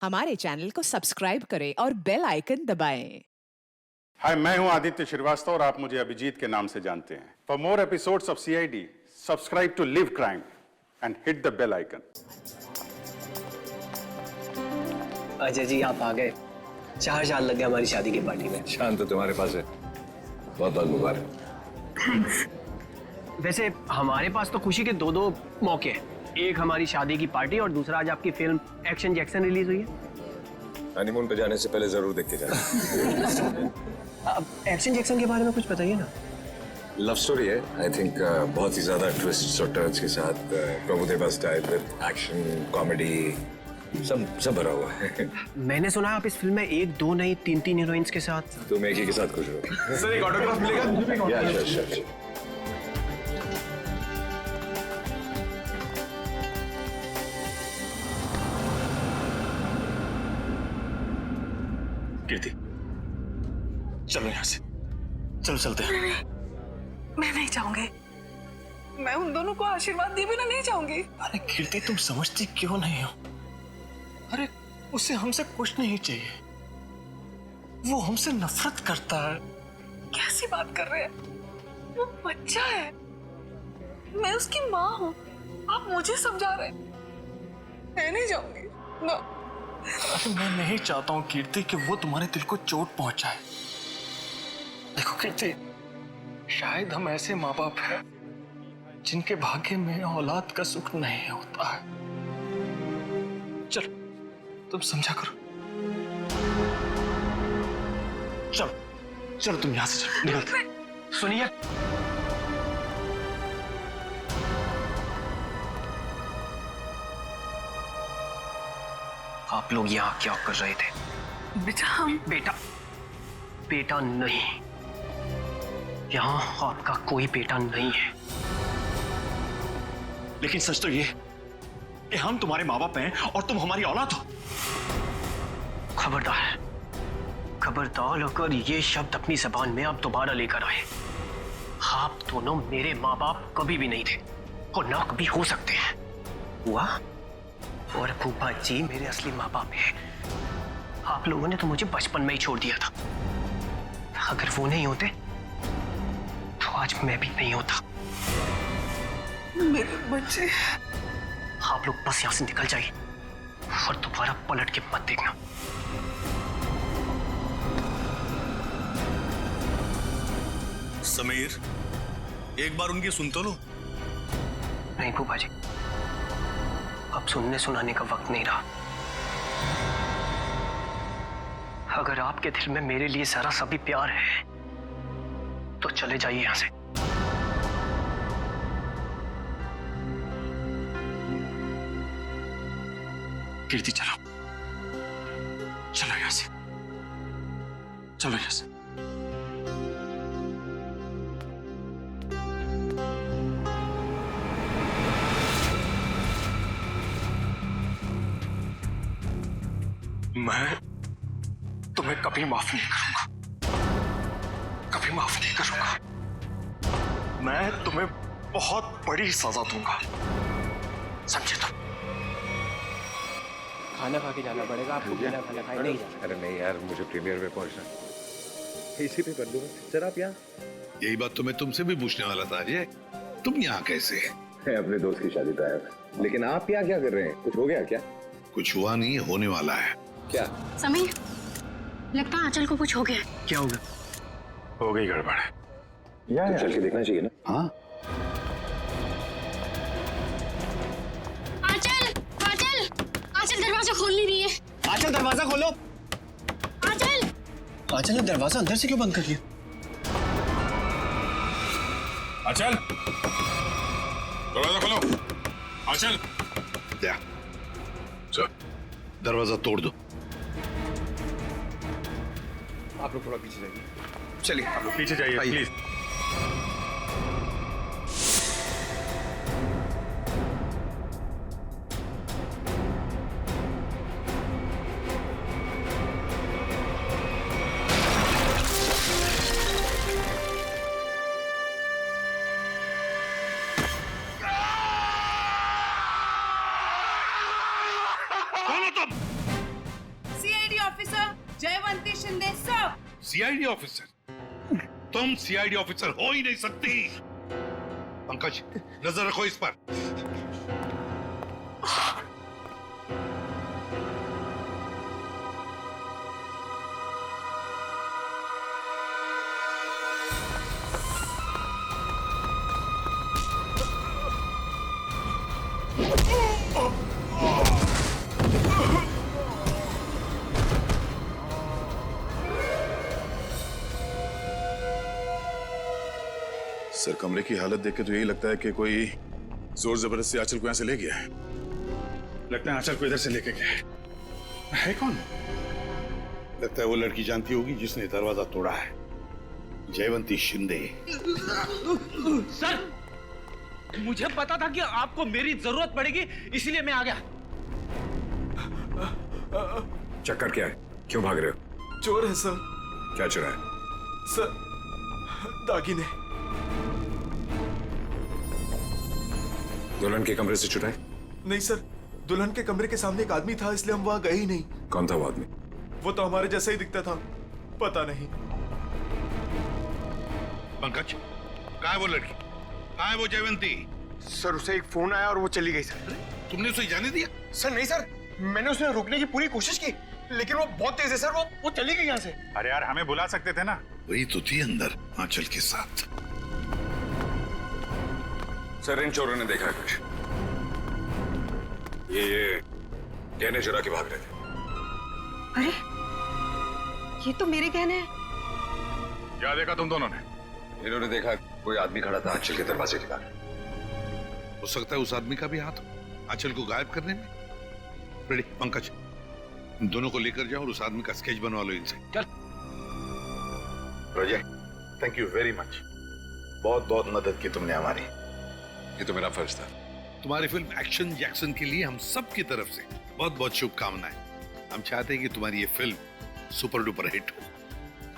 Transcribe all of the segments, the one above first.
हमारे चैनल को सब्सक्राइब करें और बेल आइकन दबाएं। हाय, मैं हूं आदित्य श्रीवास्तव और आप मुझे अभिजीत के नाम से जानते हैं। For more episodes of CID, subscribe to LIV Crime and hit the bell icon. Ajay ji, आप आ गए। 4 साल लग गए हमारी शादी की पार्टी में। शान तो तुम्हारे पास है। बहुत बहुत मुबारक। थैंक्स। वैसे हमारे पास तो खुशी के दो मौके हैं। एक हमारी शादी की पार्टी और दूसरा आज आपकी फिल्म एक्शन जैक्सन रिलीज हुई है। हनीमून पे जाने से पहले जरूर देख के जाना। अब एक्शन जैक्सन के बारे में कुछ बताइए ना। लव स्टोरी है, आई थिंक। बहुत ही ज्यादा ट्विस्ट और टर्न्स के साथ Prabhudeva style with action comedy सब भरा हुआ है। मैंने सुना है आप इस फिल्म में 1, 2 नहीं 3 हीरोइंस के साथ। तुम एक ही के साथ खुश हो। सर, एक ऑटोग्राफ मिलेगा? या श्योर। कीर्ति, चलो यहाँ से, चलो चलते हैं। मैं नहीं चाहूंगी। मैं उन दोनों को आशीर्वाद दिए बिना नहीं चाहूंगी। अरे कीर्ति, तुम समझती क्यों नहीं हो? अरे उसे हमसे कुछ नहीं चाहिए, वो हमसे नफरत करता है। कैसी बात कर रहे हैं? वो बच्चा है, मैं उसकी माँ हूँ। आप मुझे समझा रहे हैं। मैं नहीं जाऊंगी ना। अरे मैं नहीं चाहता हूँ कीर्ति कि वो तुम्हारे दिल को चोट पहुंचाए। देखो कीर्ति, शायद हम ऐसे माँ बाप हैं जिनके भाग्य में औलाद का सुख नहीं होता है। चलो, तुम समझा करो। चलो चलो, तुम यहां से चलो, निकलते। सुनिए, आप लोग यहाँ क्या कर रहे थे? बेटा, हम बेटा नहीं, यहाँ आपका कोई बेटा नहीं है। लेकिन सच तो ये कि हम तुम्हारे माँ बाप हैं और तुम हमारी औलाद हो। खबरदार, खबरदार अगर ये शब्द अपनी जबान में आप दोबारा लेकर आए। आप दोनों मेरे माँ बाप कभी भी नहीं थे और ना कभी हो सकते हैं। हुआ और फूफा जी मेरे असली माँ बाप हैं। आप लोगों ने तो मुझे बचपन में ही छोड़ दिया था। अगर वो नहीं होते तो आज मैं भी नहीं होता। मेरे बच्चे। आप लोग बस यहां से निकल जाइए और दोबारा पलट के मत देखना। समीर, एक बार उनकी सुन तो लो। नहीं फूफा जी, अब सुनने सुनाने का वक्त नहीं रहा। अगर आपके दिल में मेरे लिए जरा सा भी प्यार है तो चले जाइए यहां से। कीर्ति, चलो चलो यहां से, चलो यहां से। मैं तुम्हें कभी माफ नहीं करूंगा, कभी माफ नहीं करूंगा। मैं तुम्हें बहुत बड़ी सजा दूंगा, समझे तुम? खाना खा के जाना पड़ेगा आपको। बिना खाना खाए नहीं जाना। अरे नहीं यार, मुझे प्रीमियर में पहुंचना। इसी पे कर दूंगा सर। आप यहाँ? यही बात तो मैं तुमसे भी पूछने वाला था अजय, तुम यहाँ कैसे? मैं अपने दोस्त की शादी पे आया था। लेकिन आप यहाँ क्या कर रहे हैं? कुछ हो गया क्या? कुछ हुआ नहीं, होने वाला है। क्या? समीर, लगता है आंचल को कुछ हो गया। क्या होगा? हो गई गड़बड़। तो चल के देखना चाहिए ना। हाँ, आंचल, आंचल, आंचल दरवाजा खोल नहीं रही है। आंचल दरवाजा खोलो। आंचल, आंचल ने दरवाजा अंदर से क्यों बंद कर लिया? आंचल, दरवाजा खोलो। आंचल, क्या? चल, दरवाजा तोड़ दो। आप लोग थोड़ा पीछे जाइए। चलिए, आप लोग पीछे जाइए please. CID officer Jaywanti Shinde सब। CID officer? तुम सीआईडी ऑफिसर हो ही नहीं सकती। पंकज, नजर रखो इस पर। सर, कमरे की हालत देख के तो यही लगता है कि कोई जोर जबरदस्ती आंचल को यहां से ले गया है। लगता है आंचल को इधर से लेके गया है कौन? लगता है वो लड़की जानती होगी जिसने दरवाजा तोड़ा है, जयवंती शिंदे। सर, मुझे पता था कि आपको मेरी जरूरत पड़ेगी, इसलिए मैं आ गया। चक्कर क्या है? क्यों भाग रहे हो? चोर है सर। क्या चुरा है? सर, दागिने। दुल्हन के कमरे से चुराए? नहीं सर, दुल्हन के कमरे के सामने एक आदमी था, इसलिए हम वहां गए ही नहीं। कौन था वो आदमी? वो तो हमारे जैसा ही दिखता था, पता नहीं। पंकज, कहाँ है वो लड़की? कहाँ है वो जयवंती? सर, उसे एक फोन आया और वो चली गई सर। तुमने उसे जाने दिया? सर नहीं सर, मैंने उसे रोकने की पूरी कोशिश की, लेकिन वो बहुत तेज है सर, वो चली गई यहाँ से। अरे यार, हमें बुला सकते थे ना। वही तो थी अंदर आंचल के साथ। सर, इन चोरों ने देखा है कुछ। ये गहने चुरा के भाग रहे थे। अरे, ये तो मेरे गहने हैं। क्या देखा तुम दोनों ने? इन्होंने देखा कोई आदमी खड़ा था आंचल के दरवाजे के बाहर। हो सकता है उस आदमी का भी हाथ हो आंचल को गायब करने में। रेडी पंकज, इन दोनों को लेकर जाओ और उस आदमी का स्केच बनवा लो इनसे। चल। रोजे, थैंक यू वेरी मच। बहुत बहुत मदद की तुमने हमारी। ये तो मेरा फर्ज था। तुम्हारी फिल्म एक्शन जैक्सन के लिए हम सब की तरफ से बहुत बहुत शुभकामनाएं। हम चाहते हैं कि तुम्हारी ये फिल्म सुपर डुपर हिट हो।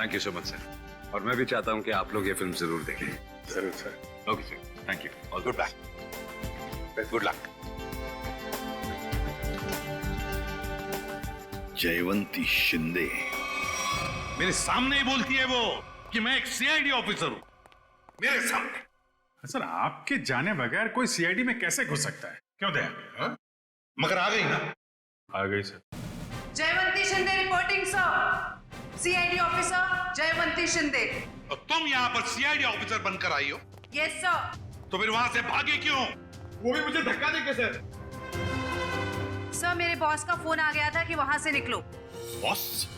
Thank you so much sir. और मैं भी चाहता हूँ कि आप लोग ये फिल्म जरूर देखें। जरूर sir. Okay sir, thank you. All good luck. Good luck. Jaywanti Shinde मेरे सामने ही बोलती है वो कि मैं एक सीआईडी ऑफिसर हूं, मेरे सामने। सर, आपके जाने बगैर कोई सीआईडी में कैसे घुस सकता है? क्यों दया? हाँ? मगर आ गई ना। आ गई sir. Jaywanti Shinde reporting sir. CID officer Jaywanti Shinde. और तुम यहाँ पर सीआईडी ऑफिसर बनकर आई हो? Yes sir. तो फिर वहां से भागे क्यों? वो भी मुझे धक्का देके सर। सर, मेरे बॉस का फोन आ गया था कि वहां से निकलो। बॉस?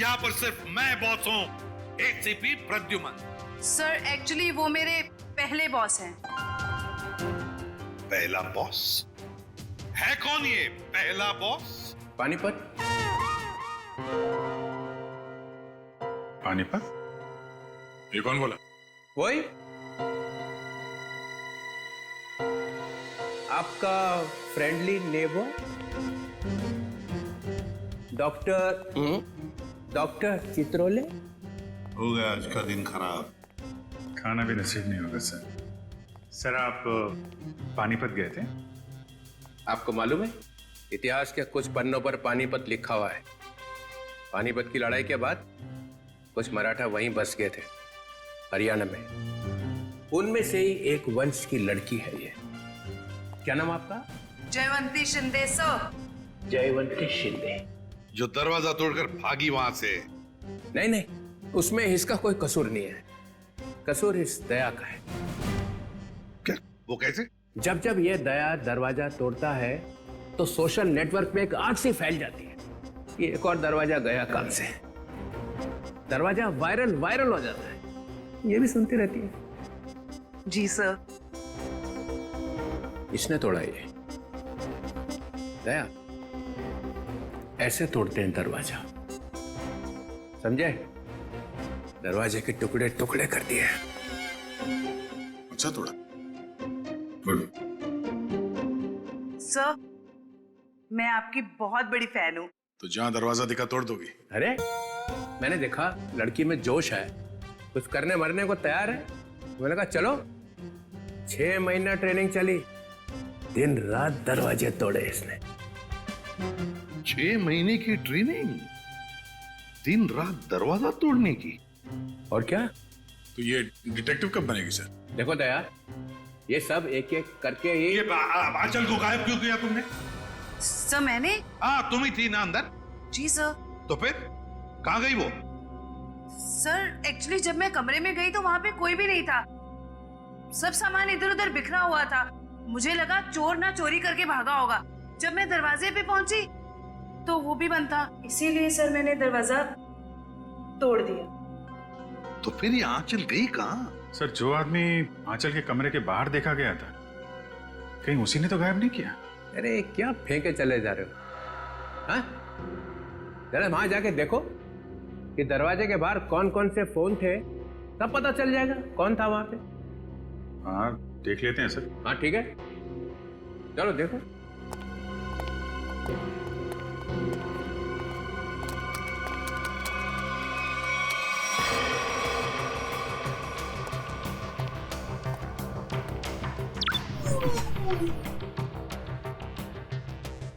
यहाँ पर सिर्फ मैं बॉस हूँ, एसीपी प्रद्युमन। सर, एक्चुअली वो मेरे पहले बॉस हैं। पहला बॉस? है कौन ये पहला बॉस? पानीपत। पानीपत? ये कौन बोला? वही आपका फ्रेंडली नेबर डॉक्टर चित्रोले। हो गया आज का दिन खराब। खाना भी नसीब नहीं होगा सर। सर, आप पानीपत गए थे? आपको मालूम है, इतिहास के कुछ पन्नों पर पानीपत लिखा हुआ है। पानीपत की लड़ाई के बाद कुछ मराठा वहीं बस गए थे, हरियाणा में। उनमें से ही एक वंश की लड़की है ये। क्या नाम आपका? जयवंती शिंदे सर। जयवंती शिंदे। जो दरवाजा तोड़कर भागी वहां से। नहीं नहीं, उसमें इसका कोई कसूर नहीं है। कसूर इस दया का है। क्या? वो कैसे? जब जब ये दया दरवाजा तोड़ता है तो सोशल नेटवर्क में एक आग सी फैल जाती है। ये एक और दरवाजा गया काम से। दरवाजा वायरल हो जाता है। ये भी सुनती रहती है। जी सर। इसने तोड़ा ये। दया, ऐसे तोड़ते हैं दरवाजा, समझे? दरवाजे के टुकड़े टुकड़े कर दिए। अच्छा तोड़ा। गुड। सर, मैं आपकी बहुत बड़ी फैन हूँ। तो जहां दरवाजा दिखा तोड़ दोगी? अरे, मैंने देखा लड़की में जोश है, कुछ करने मरने को तैयार है। मैंने कहा चलो। 6 महीना ट्रेनिंग चली, दिन रात दरवाजे तोड़े इसने। 6 महीने की ट्रेनिंग, दिन रात दरवाजा तोड़ने की। और क्या? तो ये डिटेक्टिव कब बनेगी सर? देखो दया, ये सब एक एक करके ही। ये आंचल को गायब क्यों किया तुमने? सर मैंने। हाँ, तुम ही थी ना अंदर। जी सर। तो फिर कहाँ गई वो? सर एक्चुअली जब मैं कमरे में गई तो वहाँ पे कोई भी नहीं था, सब सामान इधर उधर बिखरा हुआ था। मुझे लगा चोर ना चोरी करके भागा होगा। जब मैं दरवाजे पे पहुंची तो वो भी बंद था, इसीलिए सर मैंने दरवाजा तोड़ दिया। तो फिर ये आंचल गई कहाँ? सर जो आदमी आंचल के कमरे के बाहर देखा गया था, कहीं उसी ने तो गायब नहीं किया? अरे क्या फेंके चले जा रहे हो? हाँ? जरा वहां जाके देखो कि दरवाजे के बाहर कौन कौन से फोन थे, तब पता चल जाएगा कौन था वहां पे। हाँ देख लेते हैं सर। हाँ ठीक है, चलो देखो।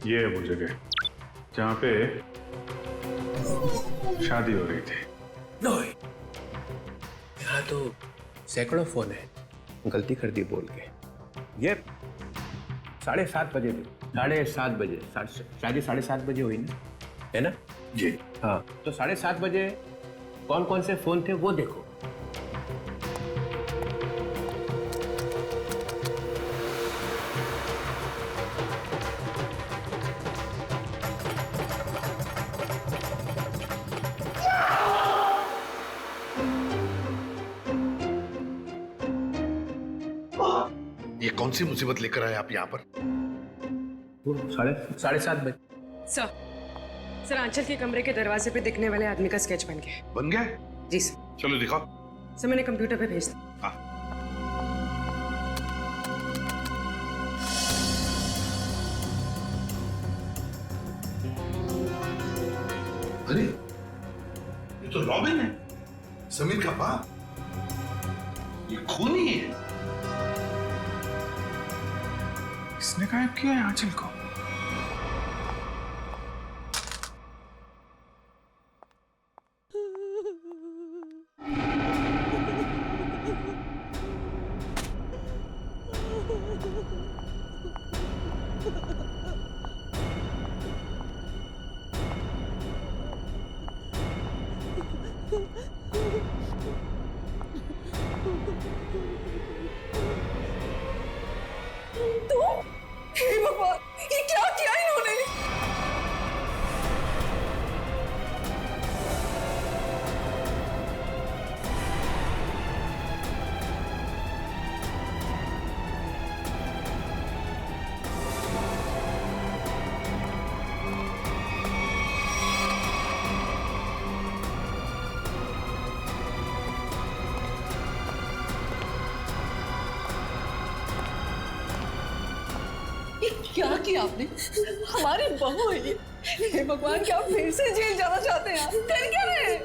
ये है वो जगह जहाँ पे शादी हो रही थी। यहाँ तो सैकड़ों फोन है, गलती कर दी बोल के। ये 7:30 बजे थे, 7:30 बजे, शादी 7:30 बजे हुई ना, है ना? जी हाँ, तो 7:30 बजे कौन कौन से फोन थे वो देखो। ये कौन सी मुसीबत लेकर आए आप यहाँ पर? 7:30 बजे। सर आंचल के कमरे के दरवाजे पे दिखने वाले आदमी का स्केच बन गया। बन गया? जी सर। चलो दिखाओ। सर मैंने कंप्यूटर पे भेज दिया। हाँ। अरे ये तो रॉबिन है, समीर का बाप। ये खूनी है। इसने गायब किया है आंचल को। हे भगवान, ये क्या किया इन्होंने? क्या किया आपने? हमारी बहू है ये। हे भगवान, क्या आप फिर से जेल जाना चाहते हैं? कर क्या रहे हैं?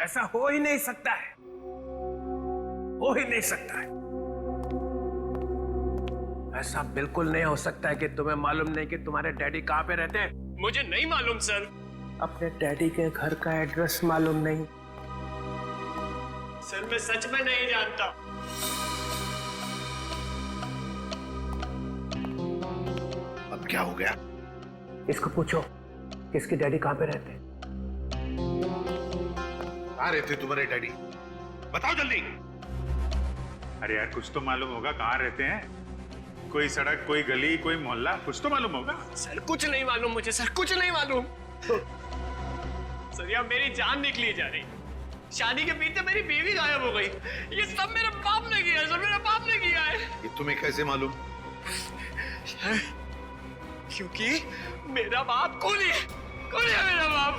ऐसा हो ही नहीं सकता है, हो ही नहीं सकता है। ऐसा बिल्कुल नहीं हो सकता है कि तुम्हें मालूम नहीं कि तुम्हारे डैडी कहाँ पे रहते हैं। मुझे नहीं मालूम सर। अपने डैडी के घर का एड्रेस मालूम नहीं? सर मैं सच में नहीं जानता। अब क्या हो गया? इसको पूछो इसके डैडी कहाँ पे रहते हैं। कहाँ रहते तुम्हारे डैडी? बताओ जल्दी। अरे यार कुछ तो मालूम होगा, कहाँ रहते हैं? कोई सड़क, कोई गली, कोई मोहल्ला, कुछ तो मालूम होगा। सर कुछ नहीं मालूम मुझे, सर कुछ नहीं मालूम। सर यार मेरी जान निकली जा रही, शादी के बीच मेरी बीवी गायब हो गई। ये सब मेरे बाप ने किया है सर, मेरे बाप ने किया है। ये तुम्हें कैसे मालूम? क्योंकि मेरा बाप कूली है, कूली है मेरा बाप।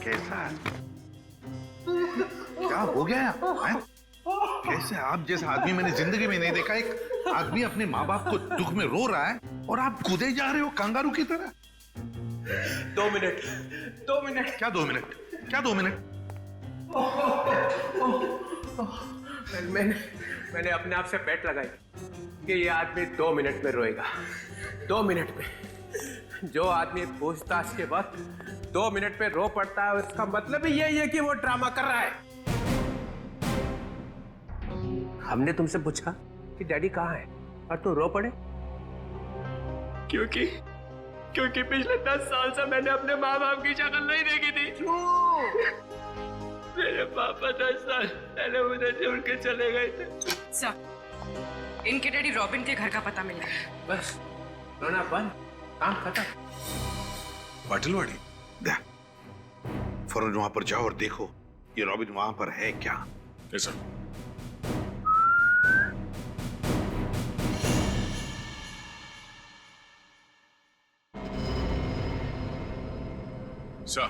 कैसा क्या हो गया है? कैसे आप जैसा आदमी मैंने जिंदगी में नहीं देखा। एक आदमी अपने माँ बाप को दुख में रो रहा है और आप कूदे जा रहे हो कांगारू की तरह। 2 मिनट, 2 मिनट। क्या 2 मिनट? क्या 2 मिनट? मैंने अपने आप से बेट लगाई कि ये आदमी 2 मिनट में रोएगा। 2 मिनट में। जो आदमी पूछताछ के वक्त 2 मिनट में रो पड़ता है, उसका मतलब ही यही है कि वो ड्रामा कर रहा है। हमने तुमसे पूछा कि डैडी कहाँ है और तू रो पड़े? क्योंकि पिछले 10 साल से मैंने अपने माँ बाप की शक्ल नहीं देखी थी। मेरे पापा 10 साल पहले मुझे छोड़ के चले गए थे। सर, इनके डैडी रॉबिन के घर का पता मिला है। बस रोना बंद, काम खत्म। पाटिलवाड़ी फौरन वहां पर जाओ और देखो ये रॉबिन वहां पर है क्या। सर। सर,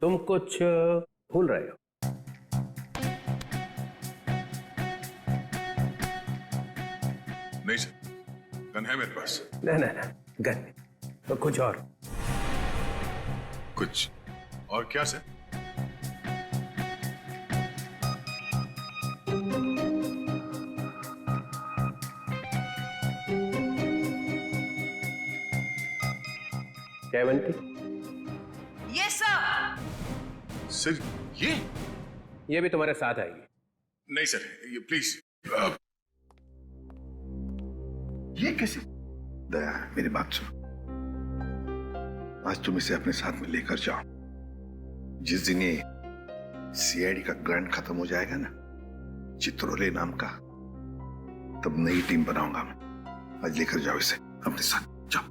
तुम कुछ भूल रहे हो। नहीं सर, गन है मेरे पास। ना गन तो कुछ और। कुछ और क्या sir? Jaywanti, yes sir. Sir ये भी तुम्हारे साथ आएगी। नहीं सर, ये प्लीज। ये कैसे? दया मेरी बात सुनो, आज तुम इसे अपने साथ में लेकर जाओ। जिस दिन ये सीआईडी का ग्रांट खत्म हो जाएगा ना, चित्रोले नाम का, तब नई टीम बनाऊंगा मैं। आज लेकर जाओ इसे अपने साथ, जाओ।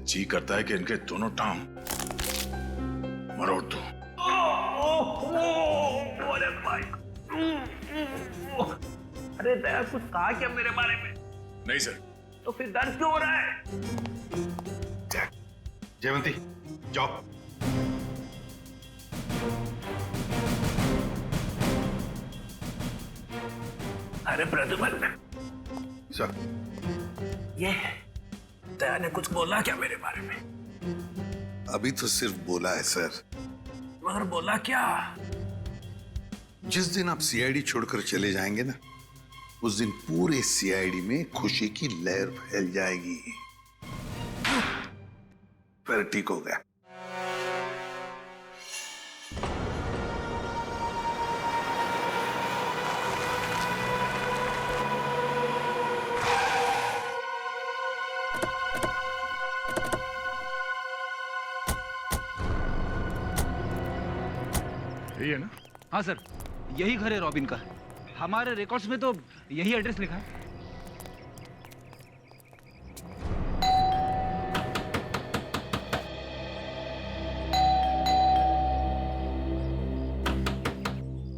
जी करता है कि इनके दोनों टांग मरोड़ दो। अरे भाई, अरे दया कुछ कहा क्या मेरे बारे में? नहीं सर। तो फिर दर्द क्यों हो रहा है? जयवंती जाओ। अरे प्रद्युम्न, सर, ये दया ने कुछ बोला क्या मेरे बारे में? अभी तो सिर्फ बोला है सर। मगर बोला क्या? जिस दिन आप सीआईडी छोड़कर चले जाएंगे ना, उस दिन पूरे सीआईडी में खुशी की लहर फैल जाएगी। फिर ठीक हो गया। यही है ना? हाँ सर, यही घर है रॉबिन का। हमारे रिकॉर्ड्स में तो यही एड्रेस लिखा है।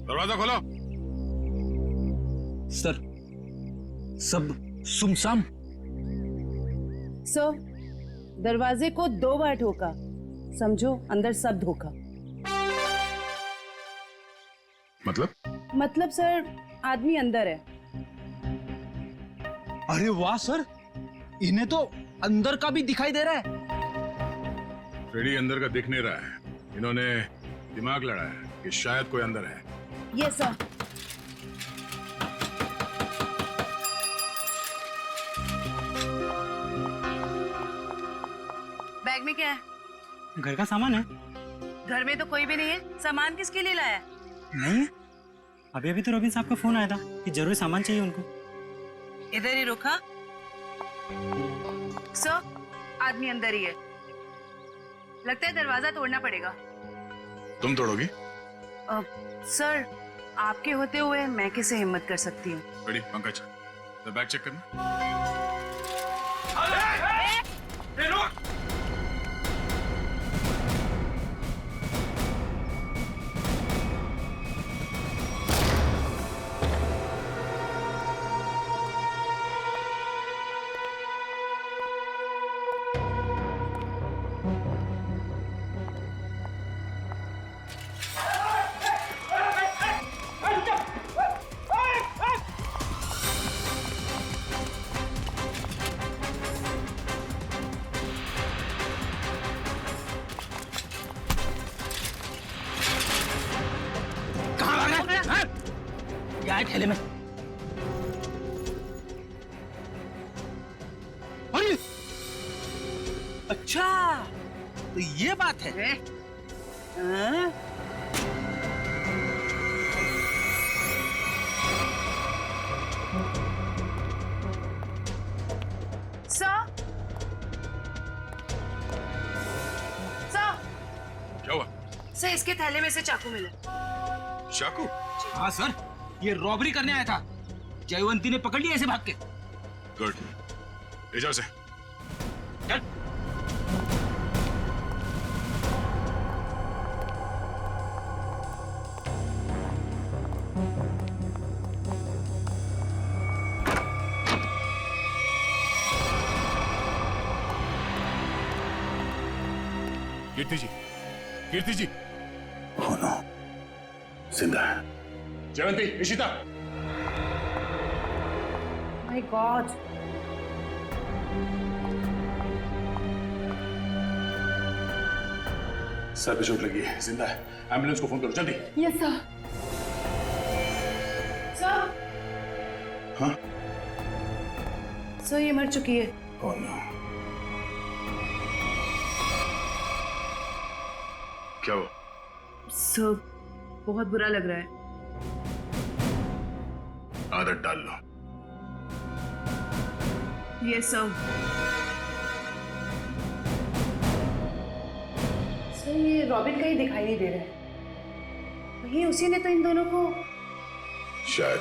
दरवाजा खोलो। सर, सब सुमसाम। सर, दरवाजे को 2 बार ठोका, समझो अंदर सब धोखा। मतलब सर, आदमी अंदर है। अरे वाह सर, इन्हें तो अंदर का भी दिखाई दे रहा है। फ्रेडी अंदर का दिख नहीं रहा है, इन्होंने दिमाग लड़ा है कि शायद कोई अंदर है। Yes sir. बैग में क्या है? घर का सामान है। घर में तो कोई भी नहीं है, सामान किसके लिए लाया? नहीं, अभी अभी तो रॉबिन साहब का फोन आया था कि जरूरी सामान चाहिए उनको। इधर ही रुका। सर, आदमी अंदर ही है। लगता है दरवाजा तोड़ना पड़ेगा। तुम तोड़ोगी? सर, आपके होते हुए मैं कैसे हिम्मत कर सकती हूँ? रेडी पंकज, बैग चेक करना। क्या है ठेले में? अरे अच्छा, तो ये बात है। हाँ? क्या हुआ? सर, इसके थैले में से चाकू मिला। चाकू? हाँ सर, ये रॉबरी करने आया था। जयवंती ने पकड़ लिया ऐसे भाग के। गुड, ले जाओ से। चल। कीर्ति जी, कीर्ति जी। Oh no, जिंदा है। जयवंती, इशिता। My God. सर पे चोट लगी है, जिंदा है। एम्बुलेंस को फोन करो जल्दी। Yes sir. सर, हाँ? सर ये मर चुकी है। Oh no. क्या हुआ? सर, बहुत बुरा लग रहा है। आदत डाल लो। Yes sir. सर, ये रॉबिन कहीं दिखाई नहीं दे रहा है। वही उसी ने तो इन दोनों को शायद।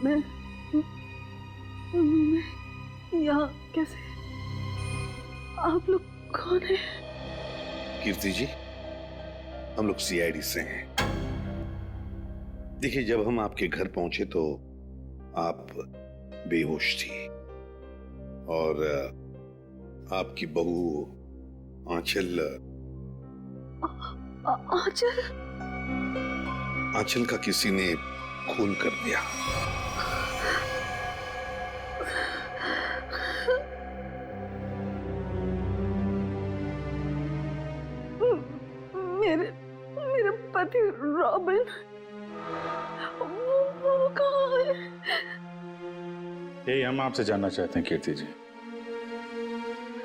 मैं यहाँ कैसे? आप लोग कौन है? कीर्ति जी, हम लोग सीआईडी से हैं। देखिए, जब हम आपके घर पहुंचे तो आप बेहोश थी और आपकी बहू आंचल आंचल का किसी ने खून कर दिया। मेरे पति रॉबिन, वो कहाँ है? यही हम आपसे जानना चाहते हैं कीर्ति जी,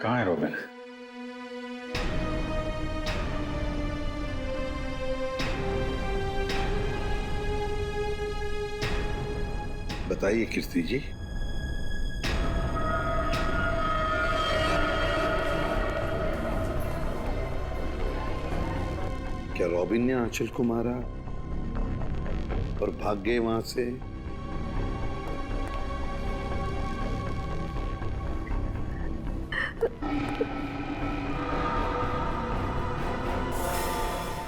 कहाँ है रॉबिन? बताइए कीर्ति जी। क्या रॉबिन ने आंचल को मारा और भाग गए वहां से?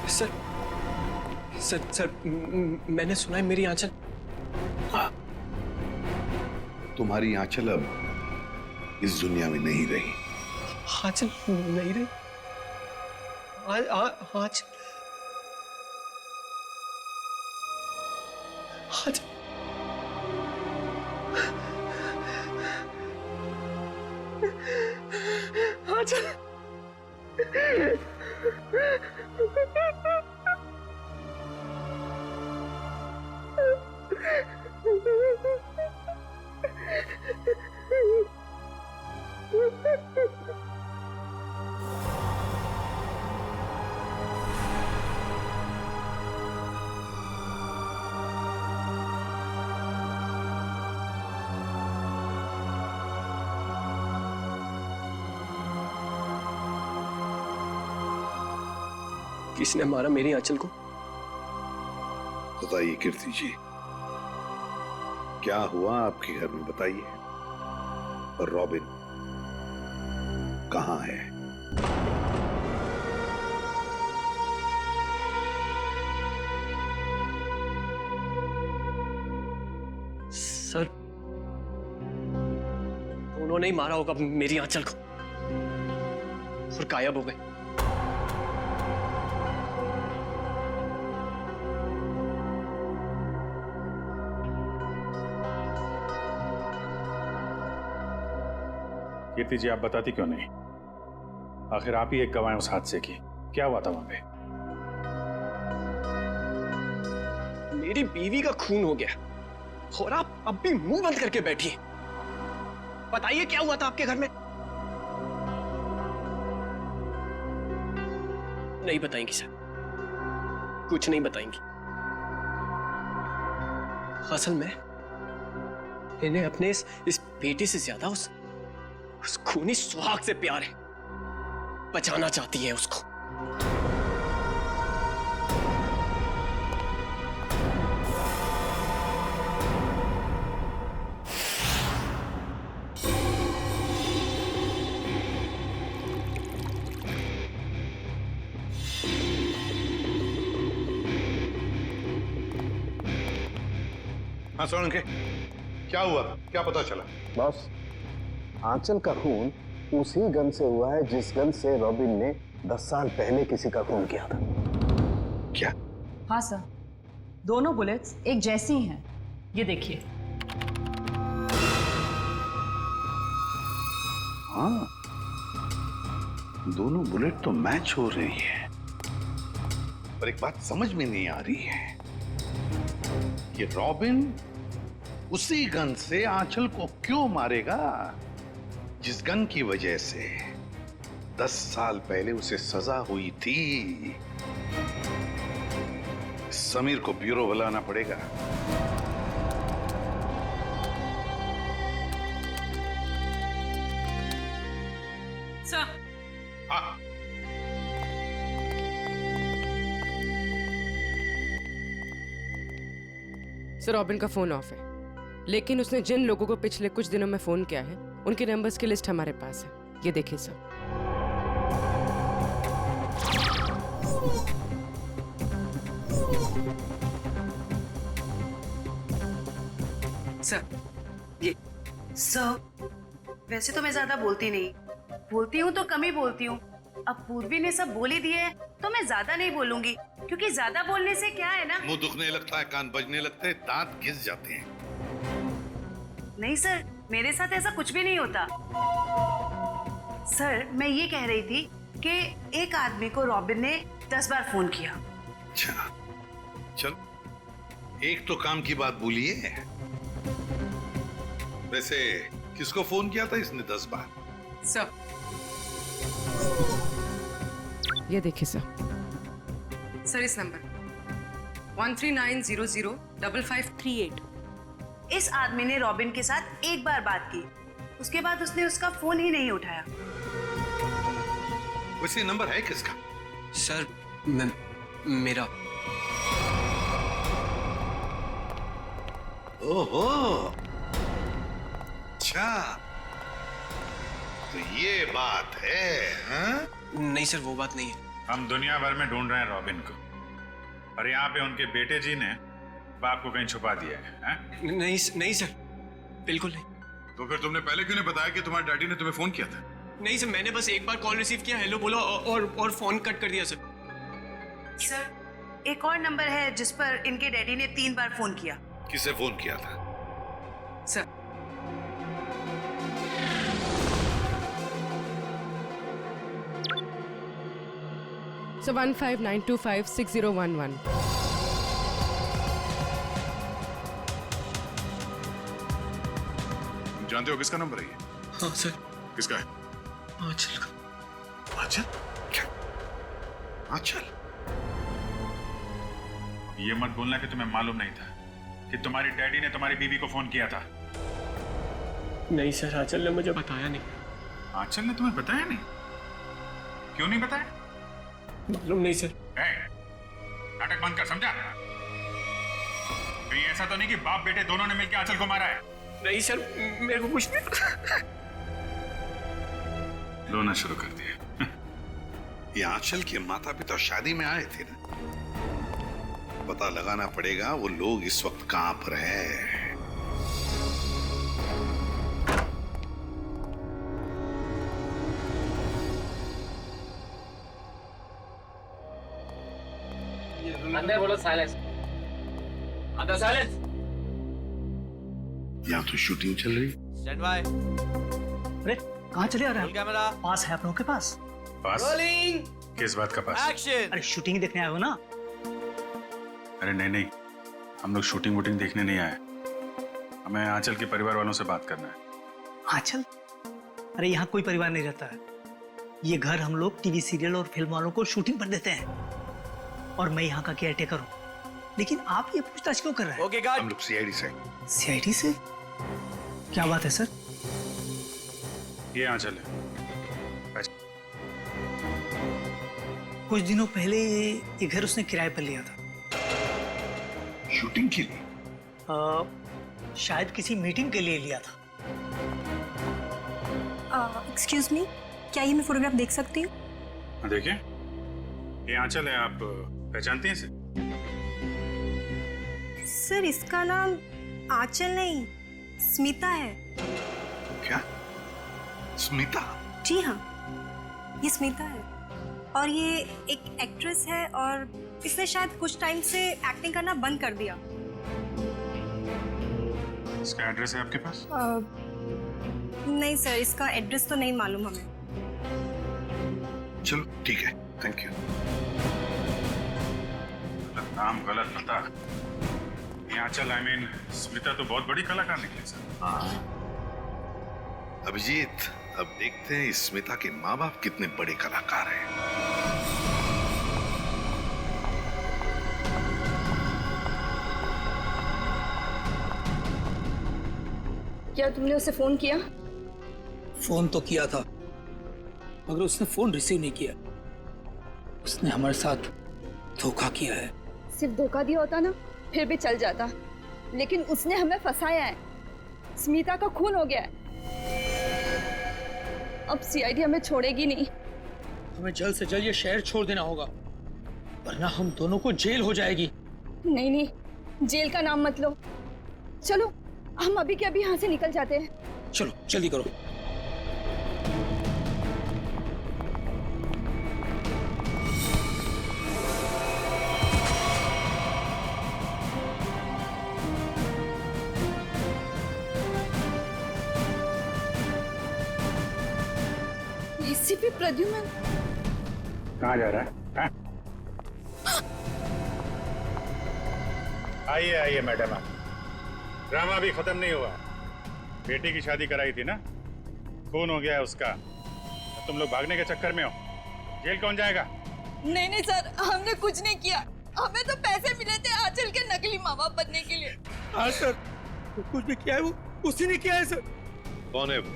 सर, मैंने सुना है मेरी आंचल। तुम्हारी आंचल अब इस दुनिया में नहीं रही। आंचल नहीं रही? किसने मारा मेरी आंचल को? बताइए कीर्ति जी, क्या हुआ आपके घर में, बताइए। और रॉबिन कहाँ है? सर, उन्होंने ही मारा होगा मेरी आंचल को और गायब हो गए। कीर्ति जी, आप बताती क्यों नहीं? आखिर आप ही एक गवाह हैं उस हादसे की। क्या हुआ था वहां पे? मेरी बीवी का खून हो गया और आप अब भी मुंह बंद करके बैठिए। बताइए क्या हुआ था आपके घर में? नहीं बताएंगी सर, कुछ नहीं बताएंगी। असल में इन्हें अपने इस बेटे से ज्यादा उस खूनी सुहाग से प्यार है। बचाना चाहती है उसको। हाँ सोलंके, क्या हुआ, क्या पता चला? बॉस, आंचल का खून उसी गन से हुआ है जिस गन से रॉबिन ने 10 साल पहले किसी का खून किया था। क्या? हाँ सर, दोनों बुलेट्स एक जैसी हैं। ये देखिए। हाँ, दोनों बुलेट तो मैच हो रही है, पर एक बात समझ में नहीं आ रही है कि रॉबिन उसी गन से आंचल को क्यों मारेगा जिस गन की वजह से 10 साल पहले उसे सजा हुई थी। समीर को ब्यूरो बुलाना पड़ेगा। सर, हाँ। सर, रॉबिन का फोन ऑफ है, लेकिन उसने जिन लोगों को पिछले कुछ दिनों में फोन किया है उनके नंबर्स की लिस्ट हमारे पास है। ये देखिए सर। सर, ये सर, वैसे तो मैं ज्यादा बोलती नहीं, बोलती हूँ तो कम ही बोलती हूँ। अब पूर्वी ने सब बोल ही दिए है तो मैं ज्यादा नहीं बोलूंगी, क्योंकि ज्यादा बोलने से क्या है ना, मुंह दुखने लगता है, कान बजने लगते हैं, दांत घिस जाते हैं। नहीं सर, मेरे साथ ऐसा कुछ भी नहीं होता। सर, मैं ये कह रही थी कि एक आदमी को रॉबिन ने 10 बार फोन किया। अच्छा, चल एक तो काम की बात बोलिए। वैसे किसको फोन किया था इसने 10 बार? सर, ये देखिए सर। सर, इस नंबर 139005538। इस आदमी ने रॉबिन के साथ एक बार बात की, उसके बाद उसने उसका फोन ही नहीं उठाया। वैसे नंबर है किसका? सर, मेरा। ओहो, अच्छा, तो ये बात है, हाँ? नहीं सर, वो बात नहीं है। हम दुनिया भर में ढूंढ रहे हैं रॉबिन को, और यहाँ पे उनके बेटे जी ने बाप को कहीं छुपा दिया है, हाँ? नहीं सर, बिल्कुल नहीं। तो फिर तुमने पहले क्यों नहीं बताया कि तुम्हारे डैडी ने तुम्हें फोन किया था? नहीं सर, मैंने बस एक बार कॉल रिसीव किया, हेलो बोला और फोन कट कर दिया सर। सर, एक और नंबर है जिस पर इनके डैडी ने 3 बार फोन किया। किसे फोन किया था? Sir So 159256011. जानते हो किसका नंबर है ये? हाँ सर। किसका है? आंचल का। आंचल? क्या? आंचल? ये मत बोलना कि तुम्हें मालूम नहीं था कि तुम्हारी डैडी ने तुम्हारी बीवी को फोन किया था। नहीं सर, आंचल ने मुझे बताया नहीं। आंचल ने तुम्हें बताया नहीं? क्यों नहीं बताया? मालूम नहीं सर। नाटक बंद कर, समझा? कहीं ऐसा तो नहीं कि बाप बेटे दोनों ने मिलकर आंचल को मारा है? नहीं सर, मेरे को कुछ नहीं। रोना शुरू कर दिया। ये आंचल के माता पिता शादी में आए थे ना। पता लगाना पड़ेगा वो लोग इस वक्त कहां पर हैं। अंदर बोलो साइलेंस। अंदर साइलेंस। यहाँ तो शूटिंग चल रही। Stand by. अरे कहाँ चले आ रहे हैं? कैमरा पास है आप लोगों के पास? पास? रोलिंग। किस बात का पास? एक्शन। अरे शूटिंग देखने आए हो ना? अरे नहीं, हम लोग शूटिंग वूटिंग देखने नहीं आए। हमें आंचल के परिवार वालों से बात करना है। आंचल? अरे यहाँ कोई परिवार नहीं रहता है। ये घर हम लोग टीवी सीरियल और फिल्म वालों को शूटिंग पर देते हैं और मैं यहाँ का केयर टेकर हूँ। लेकिन आप ये पूछताछ क्यों कर रहे हैं? Okay guard. हम लोग सीआईडी से। सीआईडी से? क्या बात है सर? ये आंचल है। कुछ दिनों पहले ये घर उसने किराए पर लिया था। शूटिंग के लिए? शायद किसी मीटिंग के लिए लिया था। एक्सक्यूज मी, क्या ये मैं फोटोग्राफ देख सकती हूँ? देखिए, ये आंचल है। आप पहचानती हैं इसे? सर इसका नाम आंचल नहीं, स्मिता है। क्या? स्मिता? जी हाँ, ये स्मिता है और ये एक एक्ट्रेस है और इसने शायद कुछ टाइम से एक्टिंग करना बंद कर दिया। इसका एड्रेस है आपके पास? नहीं सर, इसका एड्रेस तो नहीं मालूम हमें। चलो ठीक है, थैंक यू। गलत नाम, गलत पता। ये आंचल स्मिता तो बहुत बड़ी कलाकार निकली सर। हाँ। अभिजीत, अब देखते हैं इस स्मिता के माँ बाप कितने बड़े कलाकार हैं। क्या तुमने उसे फोन किया? फोन तो किया था मगर उसने फोन रिसीव नहीं किया। उसने हमारे साथ धोखा किया है। सिर्फ धोखा दिया होता ना फिर भी चल जाता, लेकिन उसने हमें फंसाया है। स्मिता का खून हो गया है। अब सीआईडी हमें छोड़ेगी नहीं। हमें जल्द से जल्द ये शहर छोड़ देना होगा वरना हम दोनों को जेल हो जाएगी। नहीं नहीं, जेल का नाम मत लो। चलो हम अभी के अभी यहाँ से निकल जाते हैं। चलो जल्दी करो। एसीपी प्रद्युम्न कहाँ जा रहा है? आइए आइए मैडम, ड्रामा भी खत्म नहीं हुआ। बेटी की शादी कराई थी ना, खून हो गया है उसका। तुम लोग भागने के चक्कर में हो, जेल कौन जाएगा? नहीं नहीं सर, हमने कुछ नहीं किया। हमें तो पैसे मिले थे आंचल के नकली माँ बाप बनने के लिए। हाँ सर, कुछ भी किया है वो उसी ने किया है सर। कौन है वो?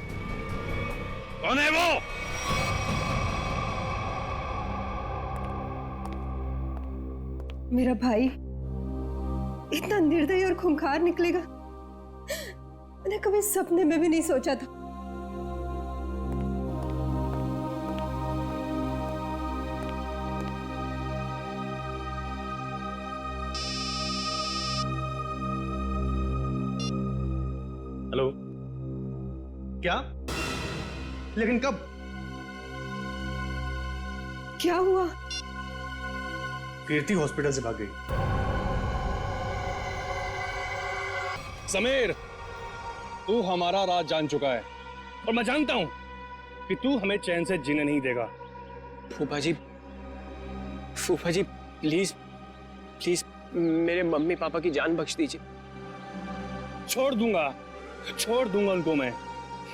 कौन है वो? मेरा भाई इतना निर्दयी और खूंखार निकलेगा मैंने कभी सपने में भी नहीं सोचा था। हेलो। क्या? लेकिन कब? क्या हुआ? कीर्ति हॉस्पिटल से भाग गई। समीर, तू हमारा राज जान चुका है और मैं जानता हूं कि तू हमें चैन से जीने नहीं देगा। फूफा जी प्लीज प्लीज मेरे मम्मी पापा की जान बख्श दीजिए। छोड़ दूंगा उनको मैं।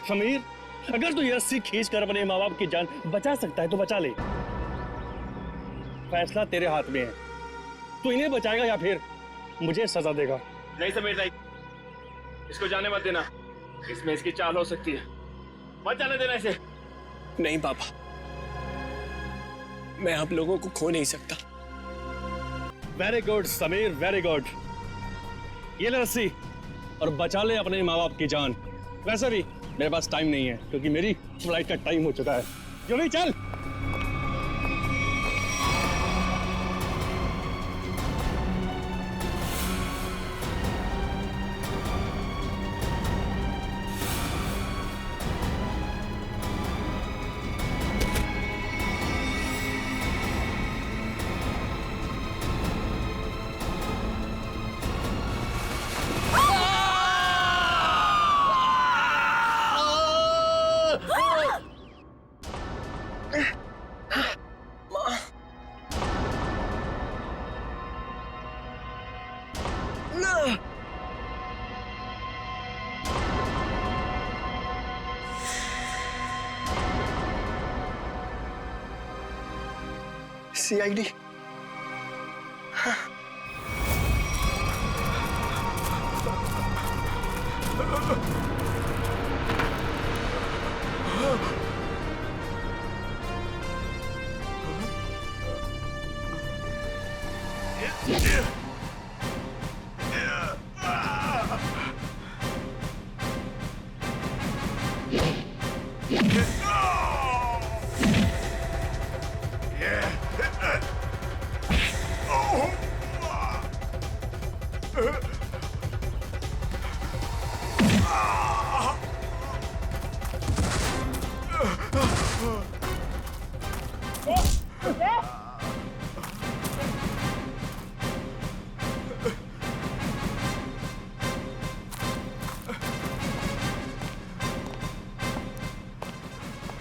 समीर, अगर तू ये रस्सी खींच कर अपने माँ बाप की जान बचा सकता है तो बचा ले। फैसला तेरे हाथ में है, तू इन्हें बचाएगा या फिर मुझे सजा देगा। नहीं समीर नहीं, इसको जाने मत देना, इसमें इसकी चाल हो सकती है, मत जाने देना इसे। नहीं पापा, मैं आप लोगों को खो नहीं सकता। Very good Sameer, very good. ये ले रस्सी और बचा ले अपने माँ बाप की जान। वैसे भी मेरे पास टाइम नहीं है क्योंकि मेरी फ्लाइट का टाइम हो चुका है। जल्दी चल। CID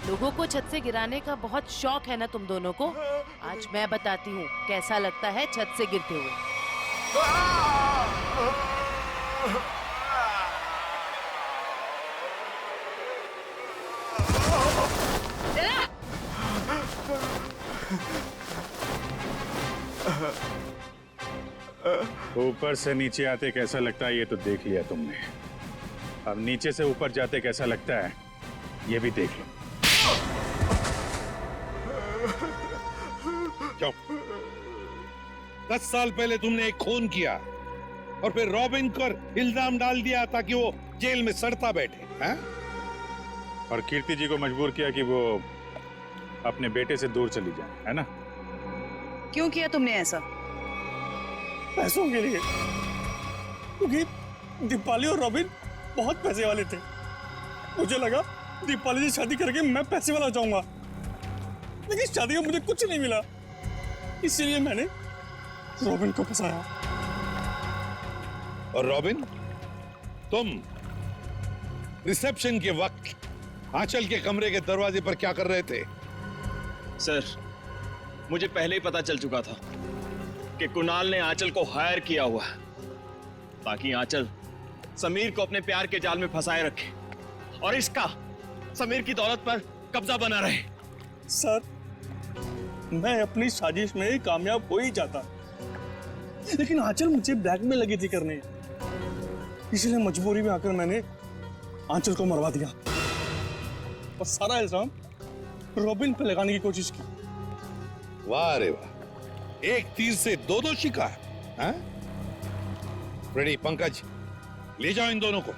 लोगों को छत से गिराने का बहुत शौक है ना तुम दोनों को। आज मैं बताती हूँ कैसा लगता है छत से गिरते हुए। ऊपर से नीचे आते कैसा लगता है ये तो देख लिया तुमने, अब नीचे से ऊपर जाते कैसा लगता है ये भी देख लो। चुप। 10 साल पहले तुमने एक खून किया और फिर रॉबिन पर इल्जाम डाल दिया ताकि वो जेल में सड़ता बैठे, हैं? और कीर्ति जी को मजबूर किया कि वो अपने बेटे से दूर चली जाए, है ना? क्यों किया तुमने ऐसा? पैसों के लिए, क्योंकि दीपाली और रॉबिन बहुत पैसे वाले थे। मुझे लगा दीपाली से शादी करके मैं पैसे वाला हो जाऊंगा, लेकिन शादी में मुझे कुछ नहीं मिला, इसीलिए मैंने रॉबिन को फंसाया। और रॉबिन, तुम रिसेप्शन के वक्त आंचल के कमरे के दरवाजे पर क्या कर रहे थे? सर, मुझे पहले ही पता चल चुका था कि कुणाल ने आंचल को हायर किया हुआ है ताकि आंचल समीर को अपने प्यार के जाल में फंसाए रखे और इसका समीर की दौलत पर कब्जा बना रहे। सर, मैं अपनी साजिश में कामयाब हो ही जाता, लेकिन आंचल मुझे ब्लैकमेल लगी थी करने, इसलिए मजबूरी में आकर मैंने आंचल को मरवा दिया और सारा इल्जाम रॉबिन पे लगाने की कोशिश की। वाह रे वाह, एक तीर से दो शिकार, हैं? रेडी पंकज, ले जाओ इन दोनों को।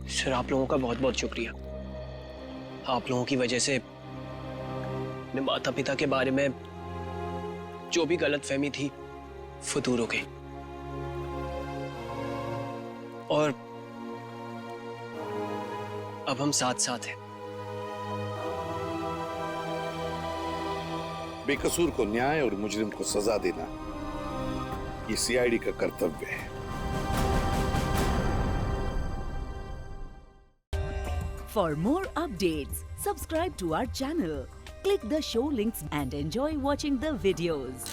सर आप लोगों का बहुत बहुत शुक्रिया। आप लोगों की वजह से अपने माता पिता के बारे में जो भी गलतफहमी थी वो दूर हो गई। अब हम साथ साथ हैं। बेकसूर को न्याय और मुजरिम को सजा देना ये सीआईडी का कर्तव्य है। For more updates, subscribe to our channel, click the show links and enjoy watching the videos.